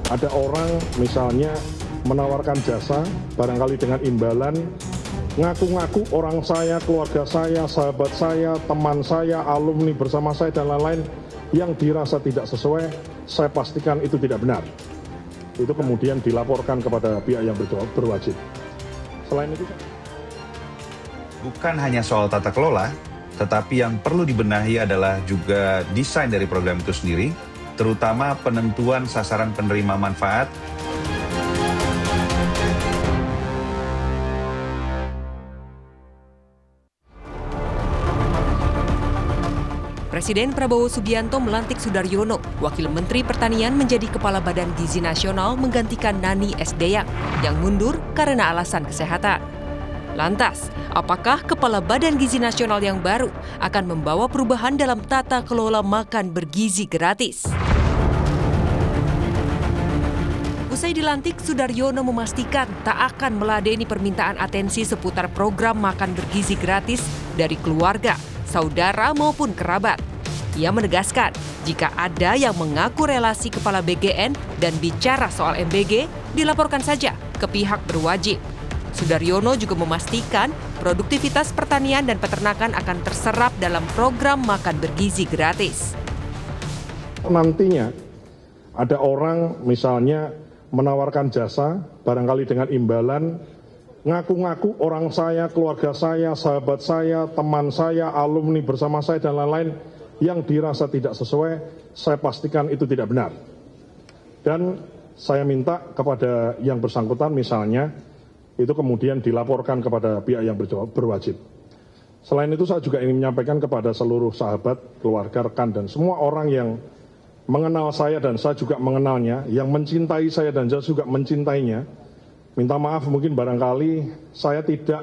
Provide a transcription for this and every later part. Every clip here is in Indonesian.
Ada orang misalnya menawarkan jasa, barangkali dengan imbalan, ngaku-ngaku orang saya, keluarga saya, sahabat saya, teman saya, alumni bersama saya, dan lain-lain, yang dirasa tidak sesuai, saya pastikan itu tidak benar. Itu kemudian dilaporkan kepada pihak yang berwajib. Selain itu, bukan hanya soal tata kelola, tetapi yang perlu dibenahi adalah juga desain dari program itu sendiri, terutama penentuan sasaran penerima manfaat. Presiden Prabowo Subianto melantik Sudaryono, Wakil Menteri Pertanian menjadi Kepala Badan Gizi Nasional menggantikan Nani Esdeyang yang mundur karena alasan kesehatan. Lantas, apakah Kepala Badan Gizi Nasional yang baru akan membawa perubahan dalam tata kelola makan bergizi gratis? Usai dilantik, Sudaryono memastikan tak akan meladeni permintaan atensi seputar program makan bergizi gratis dari keluarga, saudara maupun kerabat. Ia menegaskan, jika ada yang mengaku relasi kepala BGN dan bicara soal MBG, dilaporkan saja ke pihak berwajib. Sudaryono juga memastikan produktivitas pertanian dan peternakan akan terserap dalam program makan bergizi gratis. nantinya ada orang misalnya menawarkan jasa, barangkali dengan imbalan, ngaku-ngaku orang saya, keluarga saya, sahabat saya, teman saya, alumni bersama saya, dan lain-lain, yang dirasa tidak sesuai, saya pastikan itu tidak benar. Dan saya minta kepada yang bersangkutan misalnya, itu kemudian dilaporkan kepada pihak yang berwajib. Selain itu saya juga ingin menyampaikan kepada seluruh sahabat, keluarga, rekan, dan semua orang yang mengenal saya dan saya juga mengenalnya, yang mencintai saya dan saya juga mencintainya. Minta maaf mungkin barangkali saya tidak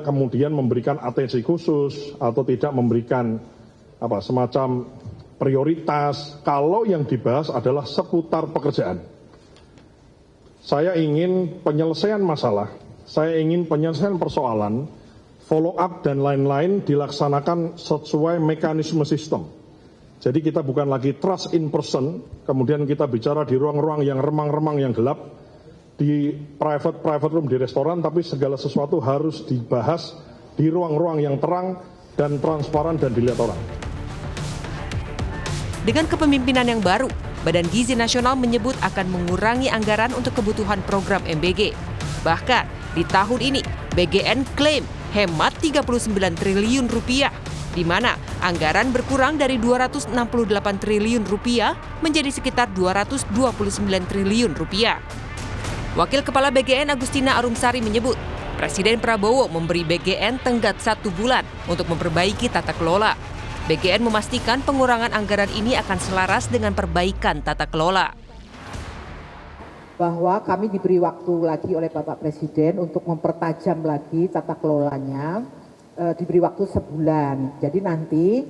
kemudian memberikan atensi khusus atau tidak memberikan semacam prioritas kalau yang dibahas adalah seputar pekerjaan. Saya ingin penyelesaian masalah, saya ingin penyelesaian persoalan, follow up dan lain-lain dilaksanakan sesuai mekanisme sistem. Jadi kita bukan lagi trust in person, kemudian kita bicara di ruang-ruang yang remang-remang yang gelap, di private room di restoran, tapi segala sesuatu harus dibahas di ruang-ruang yang terang dan transparan dan dilihat orang. Dengan kepemimpinan yang baru, Badan Gizi Nasional menyebut akan mengurangi anggaran untuk kebutuhan program MBG. Bahkan di tahun ini, BGN klaim hemat 39 triliun rupiah, di mana anggaran berkurang dari 268 triliun rupiah menjadi sekitar 229 triliun rupiah. Wakil Kepala BGN Agustina Arumsari menyebut, Presiden Prabowo memberi BGN tenggat 1 bulan untuk memperbaiki tata kelola. BGN memastikan pengurangan anggaran ini akan selaras dengan perbaikan tata kelola. Bahwa kami diberi waktu lagi oleh Bapak Presiden untuk mempertajam lagi tata kelolanya, diberi waktu sebulan. Jadi nanti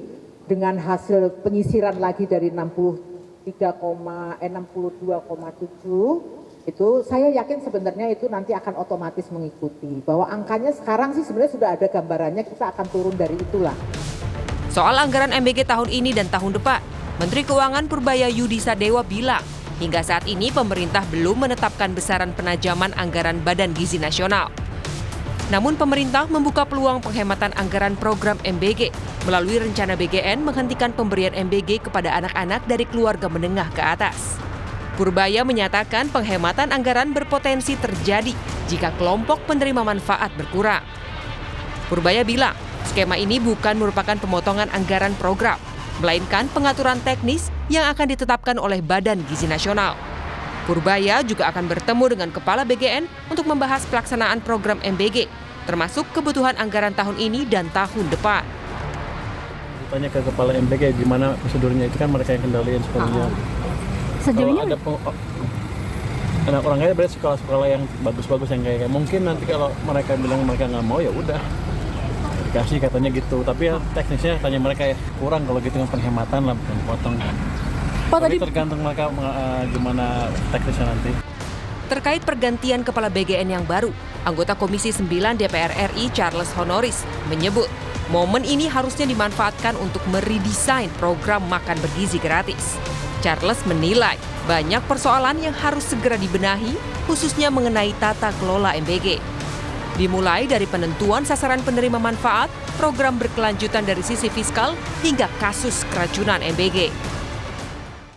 dengan hasil penyisiran lagi dari 62,7 itu saya yakin sebenarnya itu nanti akan otomatis mengikuti. Bahwa angkanya sekarang sih sebenarnya sudah ada gambarannya, kita akan turun dari itulah. Soal anggaran MBG tahun ini dan tahun depan, Menteri Keuangan Purbaya Yudi Sadewa bilang, hingga saat ini pemerintah belum menetapkan besaran penajaman anggaran Badan Gizi Nasional. Namun pemerintah membuka peluang penghematan anggaran program MBG melalui rencana BGN menghentikan pemberian MBG kepada anak-anak dari keluarga menengah ke atas. Purbaya menyatakan penghematan anggaran berpotensi terjadi jika kelompok penerima manfaat berkurang. Purbaya bilang, skema ini bukan merupakan pemotongan anggaran program, melainkan pengaturan teknis yang akan ditetapkan oleh Badan Gizi Nasional. Purbaya juga akan bertemu dengan Kepala BGN untuk membahas pelaksanaan program MBG, termasuk kebutuhan anggaran tahun ini dan tahun depan. Tanya ke Kepala MBG gimana prosedurnya, itu kan mereka yang kendaliin sepenuhnya. Sejauhnya ada orang kaya berarti sekolah-sekolah yang bagus-bagus yang kayak mungkin nanti kalau mereka bilang mereka nggak mau ya udah dikasih katanya gitu, tapi ya teknisnya tanya mereka ya kurang kalau gitu dengan penghematan lah, bukan potong. Tapi tergantung mereka gimana teknisnya nanti. Terkait pergantian Kepala BGN yang baru, anggota Komisi 9 DPR RI Charles Honoris menyebut Momen ini harusnya dimanfaatkan untuk meredesain program makan bergizi gratis. Charles menilai banyak persoalan yang harus segera dibenahi, khususnya mengenai tata kelola MBG. Dimulai dari penentuan sasaran penerima manfaat, program berkelanjutan dari sisi fiskal, hingga kasus keracunan MBG.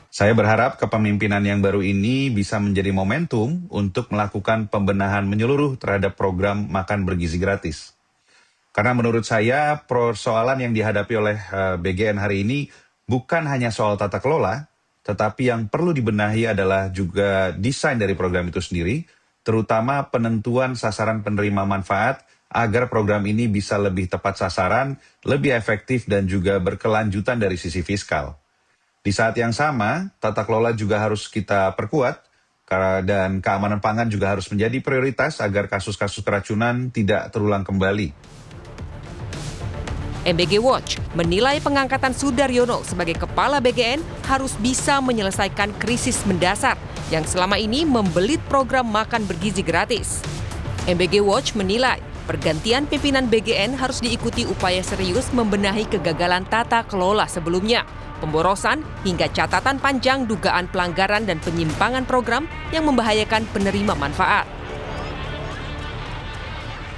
Saya berharap kepemimpinan yang baru ini bisa menjadi momentum untuk melakukan pembenahan menyeluruh terhadap program makan bergizi gratis. Karena menurut saya, persoalan yang dihadapi oleh BGN hari ini bukan hanya soal tata kelola, tetapi yang perlu dibenahi adalah juga desain dari program itu sendiri, terutama penentuan sasaran penerima manfaat agar program ini bisa lebih tepat sasaran, lebih efektif dan juga berkelanjutan dari sisi fiskal. Di saat yang sama, tata kelola juga harus kita perkuat, dan keamanan pangan juga harus menjadi prioritas agar kasus-kasus keracunan tidak terulang kembali. MBG Watch menilai pengangkatan Sudaryono sebagai kepala BGN harus bisa menyelesaikan krisis mendasar yang selama ini membelit program makan bergizi gratis. MBG Watch menilai pergantian pimpinan BGN harus diikuti upaya serius membenahi kegagalan tata kelola sebelumnya, pemborosan hingga catatan panjang dugaan pelanggaran dan penyimpangan program yang membahayakan penerima manfaat.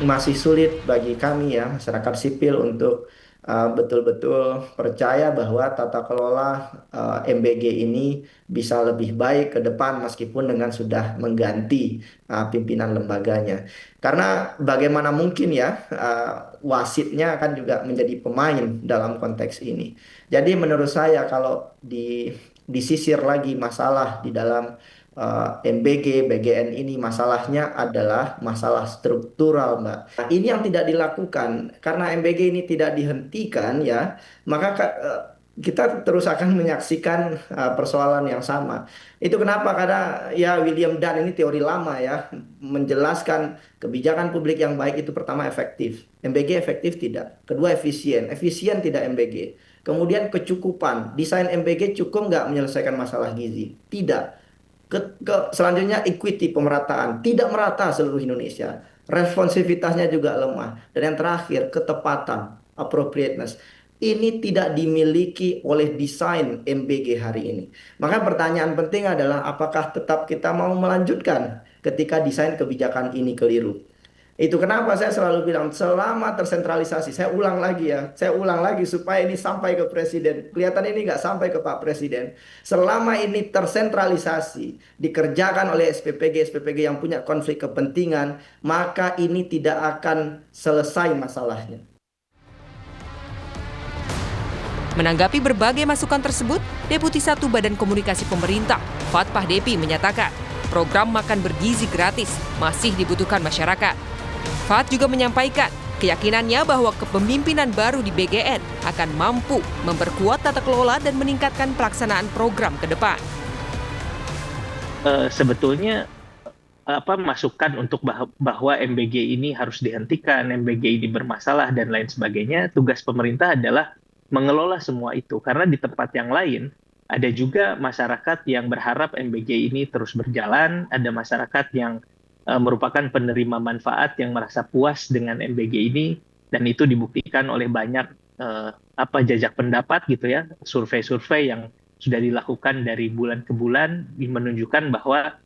Masih sulit bagi kami ya, masyarakat sipil untuk betul-betul percaya bahwa tata kelola MBG ini bisa lebih baik ke depan meskipun dengan sudah mengganti pimpinan lembaganya. Karena bagaimana mungkin ya wasitnya akan juga menjadi pemain dalam konteks ini. Jadi menurut saya kalau disisir lagi masalah di dalam MBG, BGN ini masalahnya adalah masalah struktural, Mbak. Nah, ini yang tidak dilakukan karena MBG ini tidak dihentikan ya, maka kita terus akan menyaksikan persoalan yang sama. Itu kenapa? Karena ya William Dunn ini teori lama ya, menjelaskan kebijakan publik yang baik itu pertama efektif. MBG efektif tidak. Kedua efisien tidak MBG. Kemudian kecukupan, desain MBG cukup nggak menyelesaikan masalah gizi? Tidak. Selanjutnya equity, pemerataan, tidak merata seluruh Indonesia, responsivitasnya juga lemah, dan yang terakhir ketepatan, appropriateness, ini tidak dimiliki oleh desain MBG hari ini. Maka pertanyaan penting adalah apakah tetap kita mau melanjutkan ketika desain kebijakan ini keliru. Itu kenapa saya selalu bilang selama tersentralisasi, saya ulang lagi supaya ini sampai ke Presiden. Kelihatan ini nggak sampai ke Pak Presiden. Selama ini tersentralisasi, dikerjakan oleh SPPG yang punya konflik kepentingan, maka ini tidak akan selesai masalahnya. Menanggapi berbagai masukan tersebut, Deputi 1 Badan Komunikasi Pemerintah, Fatpah Depi menyatakan, program makan bergizi gratis masih dibutuhkan masyarakat. Fat juga menyampaikan keyakinannya bahwa kepemimpinan baru di BGN akan mampu memperkuat tata kelola dan meningkatkan pelaksanaan program ke depan. Sebetulnya masukan untuk bahwa MBG ini harus dihentikan, MBG ini bermasalah dan lain sebagainya, tugas pemerintah adalah mengelola semua itu. Karena di tempat yang lain ada juga masyarakat yang berharap MBG ini terus berjalan, ada masyarakat yang merupakan penerima manfaat yang merasa puas dengan MBG ini, dan itu dibuktikan oleh banyak jajak pendapat gitu ya, survei-survei yang sudah dilakukan dari bulan ke bulan menunjukkan bahwa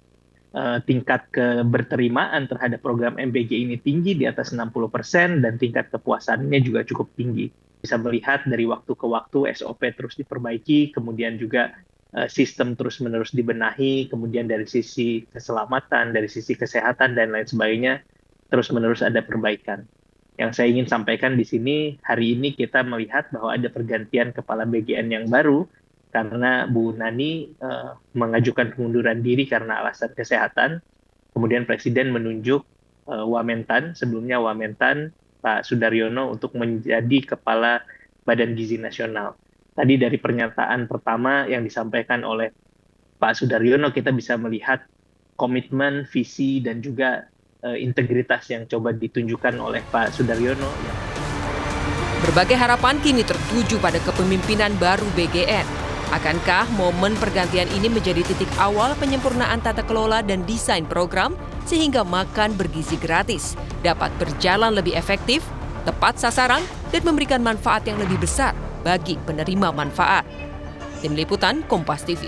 tingkat keberterimaan terhadap program MBG ini tinggi di atas 60% dan tingkat kepuasannya juga cukup tinggi. Bisa melihat dari waktu ke waktu SOP terus diperbaiki, kemudian juga sistem terus-menerus dibenahi, kemudian dari sisi keselamatan, dari sisi kesehatan, dan lain sebagainya, terus-menerus ada perbaikan. Yang saya ingin sampaikan di sini, hari ini kita melihat bahwa ada pergantian kepala BGN yang baru, karena Bu Nani mengajukan pengunduran diri karena alasan kesehatan. Kemudian Presiden menunjuk Wamentan, sebelumnya Wamentan, Pak Sudaryono, untuk menjadi Kepala Badan Gizi Nasional. Tadi dari pernyataan pertama yang disampaikan oleh Pak Sudaryono, kita bisa melihat komitmen, visi, dan juga integritas yang coba ditunjukkan oleh Pak Sudaryono. Berbagai harapan kini tertuju pada kepemimpinan baru BGN. Akankah momen pergantian ini menjadi titik awal penyempurnaan tata kelola dan desain program sehingga makan bergizi gratis dapat berjalan lebih efektif? tepat sasaran, dan memberikan manfaat yang lebih besar bagi penerima manfaat. Tim Liputan Kompas TV.